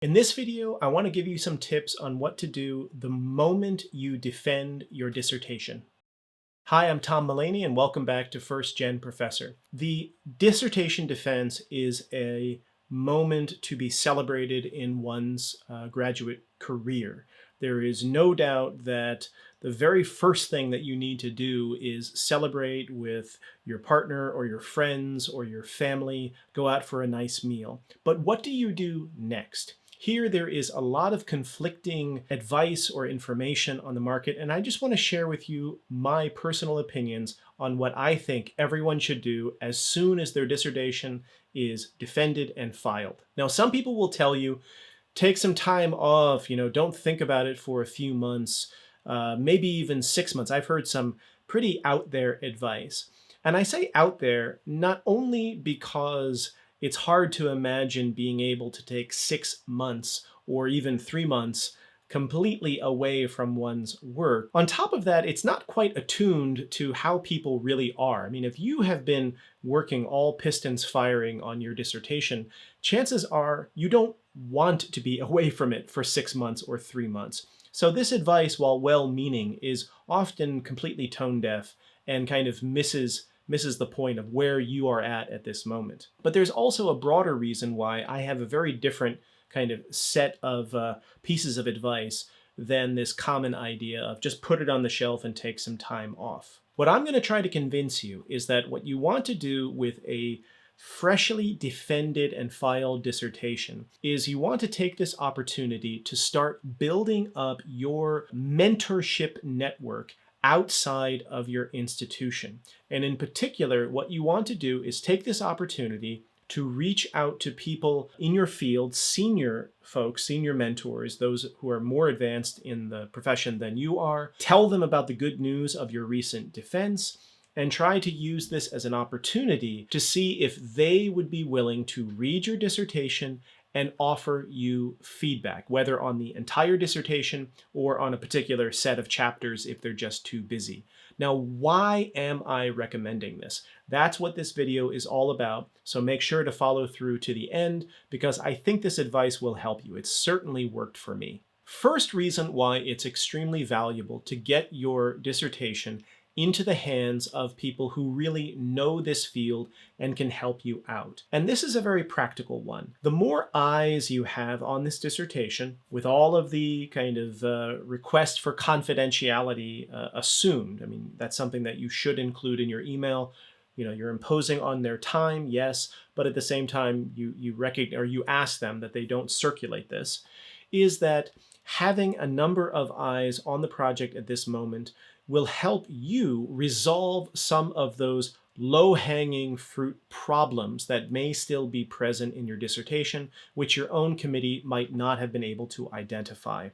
In this video, I want to give you some tips on what to do the moment you defend your dissertation. Hi, I'm Tom Mullaney and welcome back to First Gen Professor. The dissertation defense is a moment to be celebrated in one's graduate career. There is no doubt that the very first thing that you need to do is celebrate with your partner or your friends or your family, go out for a nice meal. But what do you do next? Here, there is a lot of conflicting advice or information on the market, and I just want to share with you my personal opinions on what I think everyone should do as soon as their dissertation is defended and filed. Now, some people will tell you, take some time off, don't think about it for a few months, maybe even 6 months. I've heard some pretty out there advice. And I say out there not only because it's hard to imagine being able to take 6 months or even 3 months completely away from one's work. On top of that, it's not quite attuned to how people really are. I mean, if you have been working all pistons firing on your dissertation, chances are you don't want to be away from it for 6 months or 3 months. So this advice, while well-meaning, is often completely tone deaf and kind of misses the point of where you are at this moment. But there's also a broader reason why I have a very different kind of set of pieces of advice than this common idea of just put it on the shelf and take some time off. What I'm going to try to convince you is that what you want to do with a freshly defended and filed dissertation is you want to take this opportunity to start building up your mentorship network outside of your institution. And in particular, what you want to do is take this opportunity to reach out to people in your field, senior folks, senior mentors, those who are more advanced in the profession than you are. Tell them about the good news of your recent defense and try to use this as an opportunity to see if they would be willing to read your dissertation and offer you feedback, whether on the entire dissertation or on a particular set of chapters if they're just too busy. Now, why am I recommending this? That's what this video is all about, so make sure to follow through to the end because I think this advice will help you. It's certainly worked for me. First reason why it's extremely valuable to get your dissertation into the hands of people who really know this field and can help you out. And this is a very practical one. The more eyes you have on this dissertation, with all of the kind of request for confidentiality assumed, I mean, that's something that you should include in your email. You're imposing on their time, yes, but at the same time, you recognize or you ask them that they don't circulate this, is that having a number of eyes on the project at this moment will help you resolve some of those low-hanging fruit problems that may still be present in your dissertation, which your own committee might not have been able to identify.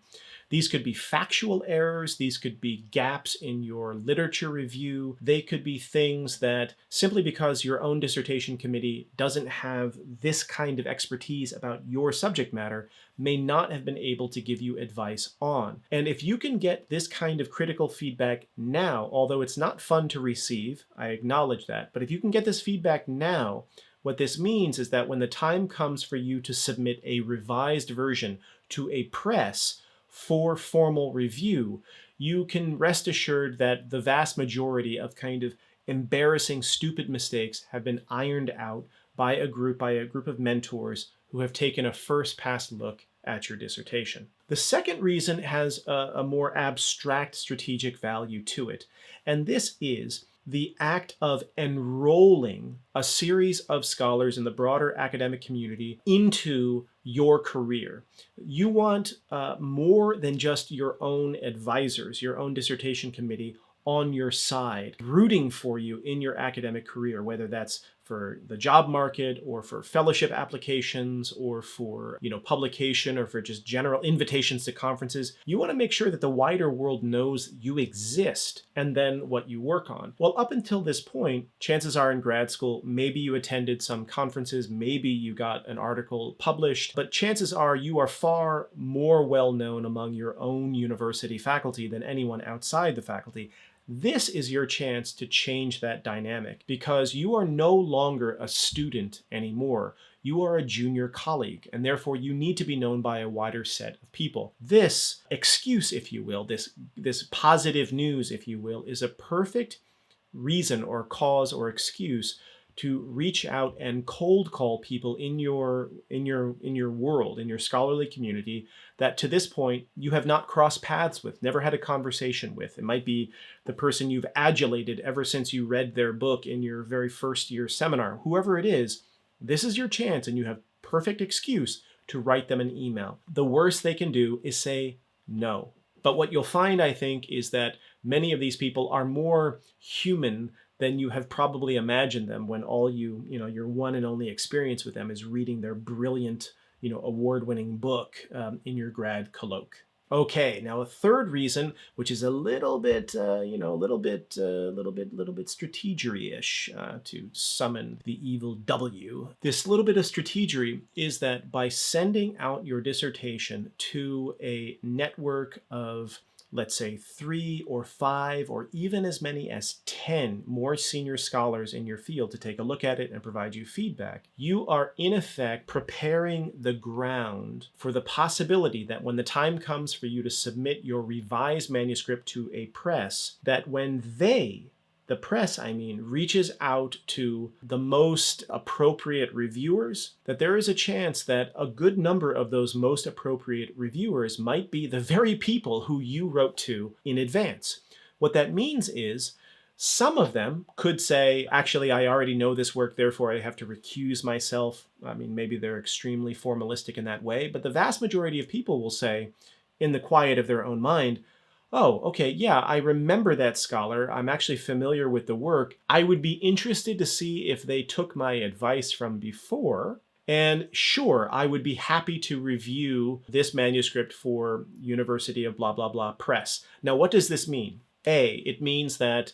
These could be factual errors, these could be gaps in your literature review, they could be things that simply because your own dissertation committee doesn't have this kind of expertise about your subject matter may not have been able to give you advice on. And if you can get this kind of critical feedback now, although it's not fun to receive, I acknowledge that, but if you can get this feedback now, what this means is that when the time comes for you to submit a revised version to a press for formal review, you can rest assured that the vast majority of kind of embarrassing, stupid mistakes have been ironed out by a group of mentors who have taken a first pass look at your dissertation. The second reason has a more abstract strategic value to it, and this is the act of enrolling a series of scholars in the broader academic community into your career. You want more than just your own advisors, your own dissertation committee on your side, rooting for you in your academic career, whether that's for the job market or for fellowship applications or for publication or for just general invitations to conferences. You want to make sure that the wider world knows you exist and then what you work on. Well, up until this point, chances are in grad school, maybe you attended some conferences, maybe you got an article published, but chances are you are far more well known among your own university faculty than anyone outside the faculty. This is your chance to change that dynamic because you are no longer a student anymore. you are a junior colleague, and therefore you need to be known by a wider set of people. This excuse, if you will, this positive news, if you will, is a perfect reason or cause or excuse to reach out and cold call people in your world, in your scholarly community, that to this point you have not crossed paths with, never had a conversation with. It might be the person you've adulated ever since you read their book in your very first year seminar. Whoever it is, this is your chance, and you have perfect excuse to write them an email. The worst they can do is say no. But what you'll find, I think, is that many of these people are more human than you have probably imagined them when all your one and only experience with them is reading their brilliant, award-winning book in your grad colloque. Okay, now a third reason, which is a little bit strategery-ish to summon the evil W. This little bit of strategery is that by sending out your dissertation to a network of, let's say, 3 or 5 or even as many as 10 more senior scholars in your field to take a look at it and provide you feedback, you are in effect preparing the ground for the possibility that when the time comes for you to submit your revised manuscript to a press, that when the press, reaches out to the most appropriate reviewers, that there is a chance that a good number of those most appropriate reviewers might be the very people who you wrote to in advance. What that means is some of them could say, actually, I already know this work, therefore I have to recuse myself. Maybe they're extremely formalistic in that way, but the vast majority of people will say, in the quiet of their own mind, oh, okay, yeah, I remember that scholar. I'm actually familiar with the work. I would be interested to see if they took my advice from before. And sure, I would be happy to review this manuscript for University of blah, blah, blah press. Now, what does this mean? It means that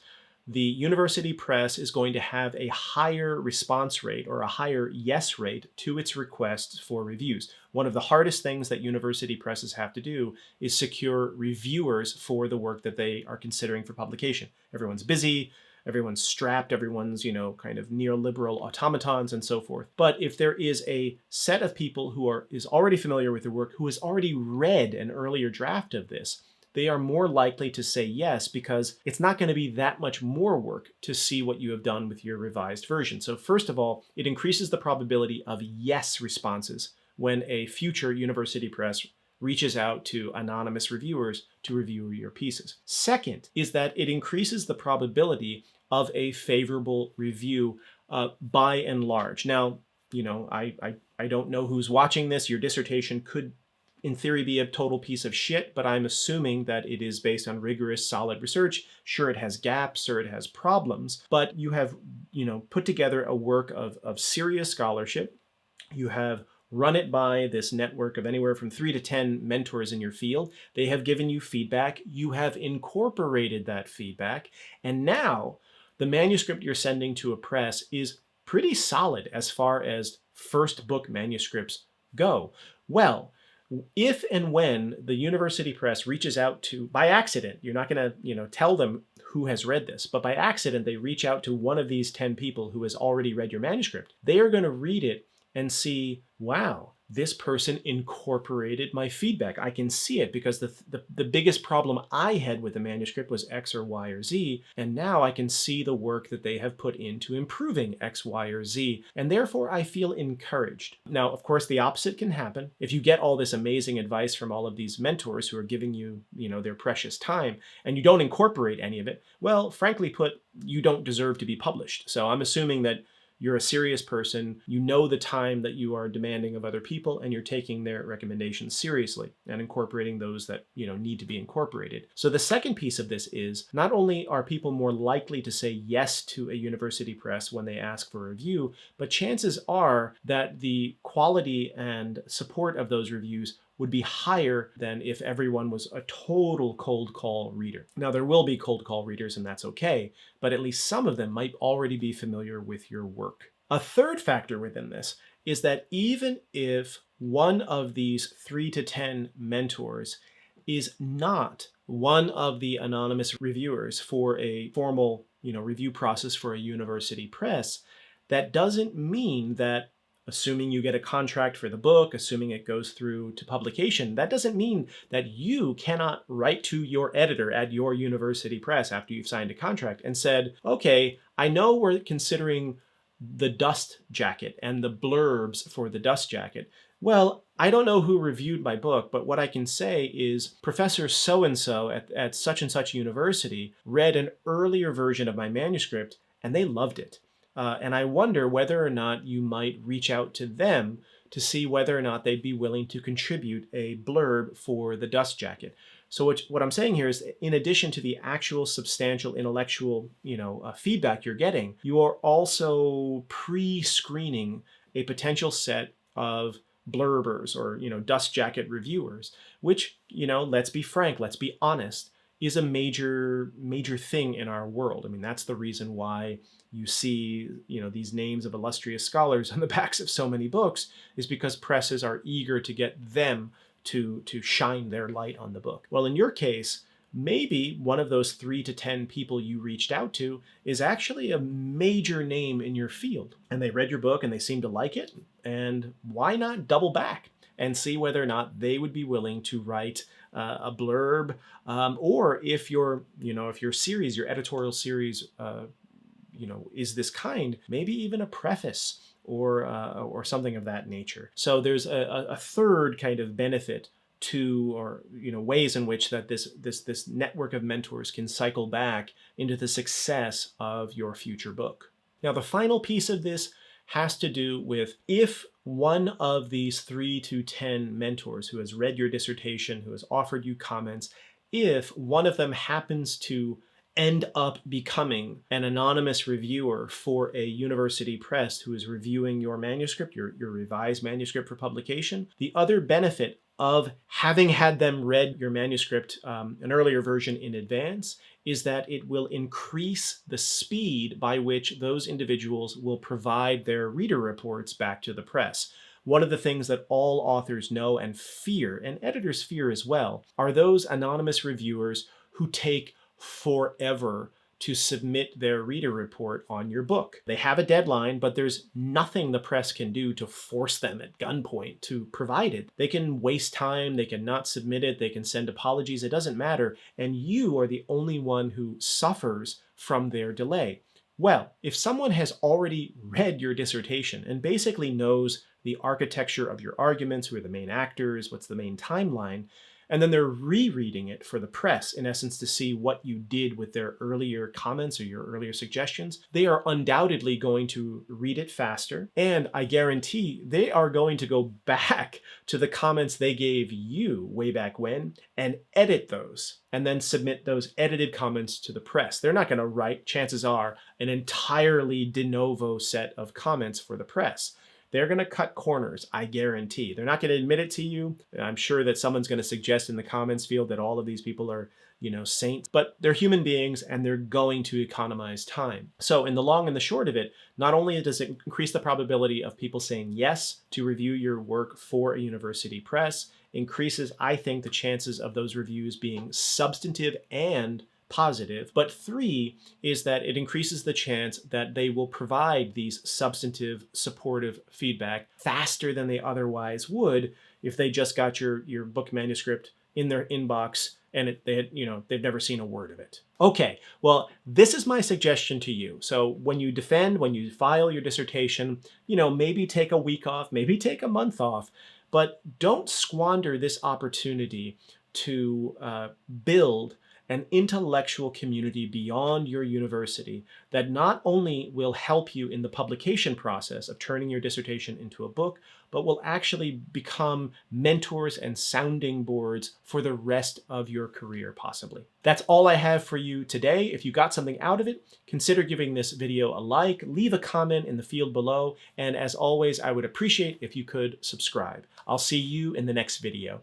the university press is going to have a higher response rate or a higher yes rate to its requests for reviews. One of the hardest things that university presses have to do is secure reviewers for the work that they are considering for publication. Everyone's busy, everyone's strapped, everyone's, kind of neoliberal automatons and so forth. But if there is a set of people who is already familiar with the work, who has already read an earlier draft of this, they are more likely to say yes, because it's not going to be that much more work to see what you have done with your revised version. So first of all, it increases the probability of yes responses when a future university press reaches out to anonymous reviewers to review your pieces. Second is that it increases the probability of a favorable review by and large. Now, I don't know who's watching this. Your dissertation could in theory be a total piece of shit, but I'm assuming that it is based on rigorous, solid research. Sure, it has gaps, sure, it has problems, but you have, put together a work of serious scholarship. You have run it by this network of anywhere from 3 to 10 mentors in your field. They have given you feedback. You have incorporated that feedback. And now the manuscript you're sending to a press is pretty solid as far as first book manuscripts go. Well, if and when the university press reaches out to, by accident, you're not going to, tell them who has read this, but by accident, they reach out to one of these 10 people who has already read your manuscript, they are going to read it and see, wow, this person incorporated my feedback. I can see it because the biggest problem I had with the manuscript was X or Y or Z, and now I can see the work that they have put into improving X, Y, or Z, and therefore I feel encouraged. Now, of course, the opposite can happen. If you get all this amazing advice from all of these mentors who are giving you, their precious time, and you don't incorporate any of it, well, frankly put, you don't deserve to be published. So I'm assuming that you're a serious person, you know the time that you are demanding of other people, and you're taking their recommendations seriously and incorporating those that, need to be incorporated. So the second piece of this is not only are people more likely to say yes to a university press when they ask for a review, but chances are that the quality and support of those reviews would be higher than if everyone was a total cold call reader. Now, there will be cold call readers, and that's okay, but at least some of them might already be familiar with your work. A third factor within this is that even if one of these 3 to 10 mentors is not one of the anonymous reviewers for a formal, review process for a university press, that doesn't mean that assuming you get a contract for the book, assuming it goes through to publication, that doesn't mean that you cannot write to your editor at your university press after you've signed a contract and said, okay, I know we're considering the dust jacket and the blurbs for the dust jacket. Well, I don't know who reviewed my book, but what I can say is Professor so-and-so at such and such university read an earlier version of my manuscript and they loved it. And I wonder whether or not you might reach out to them to see whether or not they'd be willing to contribute a blurb for the dust jacket. So what I'm saying here is, in addition to the actual substantial intellectual, feedback you're getting, you are also pre-screening a potential set of blurbers or, dust jacket reviewers, which, let's be frank, let's be honest, is a major thing in our world. I mean, that's the reason why you see, these names of illustrious scholars on the backs of so many books, is because presses are eager to get them to shine their light on the book. Well, in your case, maybe one of those 3 to 10 people you reached out to is actually a major name in your field, and they read your book and they seem to like it, and why not double back and see whether or not they would be willing to write a blurb, or if your series, your editorial series, is this kind, maybe even a preface or something of that nature. So there's a third kind of benefit to, or ways in which that this network of mentors can cycle back into the success of your future book. Now, the final piece of this has to do with, if one of these 3 to 10 mentors who has read your dissertation, who has offered you comments, if one of them happens to end up becoming an anonymous reviewer for a university press who is reviewing your manuscript, your revised manuscript for publication, the other benefit of having had them read your manuscript, an earlier version in advance, is that it will increase the speed by which those individuals will provide their reader reports back to the press. One of the things that all authors know and fear, and editors fear as well, are those anonymous reviewers who take forever to submit their reader report on your book. They have a deadline, but there's nothing the press can do to force them at gunpoint to provide it. They can waste time, they can not submit it, they can send apologies, it doesn't matter, and you are the only one who suffers from their delay. Well, if someone has already read your dissertation and basically knows the architecture of your arguments, who are the main actors, what's the main timeline, and then they're rereading it for the press, in essence, to see what you did with their earlier comments or your earlier suggestions, they are undoubtedly going to read it faster. And I guarantee they are going to go back to the comments they gave you way back when and edit those, and then submit those edited comments to the press. They're not going to write, chances are, an entirely de novo set of comments for the press. They're going to cut corners, I guarantee. They're not going to admit it to you. I'm sure that someone's going to suggest in the comments field that all of these people are, saints, but they're human beings and they're going to economize time. So in the long and the short of it, not only does it increase the probability of people saying yes to review your work for a university press, increases, I think, the chances of those reviews being substantive and positive, but 3 is that it increases the chance that they will provide these substantive, supportive feedback faster than they otherwise would if they just got your book manuscript in their inbox and they've never seen a word of it. Okay, well, this is my suggestion to you. So when you file your dissertation, maybe take a week off, maybe take a month off, but don't squander this opportunity to build an intellectual community beyond your university that not only will help you in the publication process of turning your dissertation into a book, but will actually become mentors and sounding boards for the rest of your career, possibly. That's all I have for you today. If you got something out of it, consider giving this video a like, leave a comment in the field below, and as always, I would appreciate if you could subscribe. I'll see you in the next video.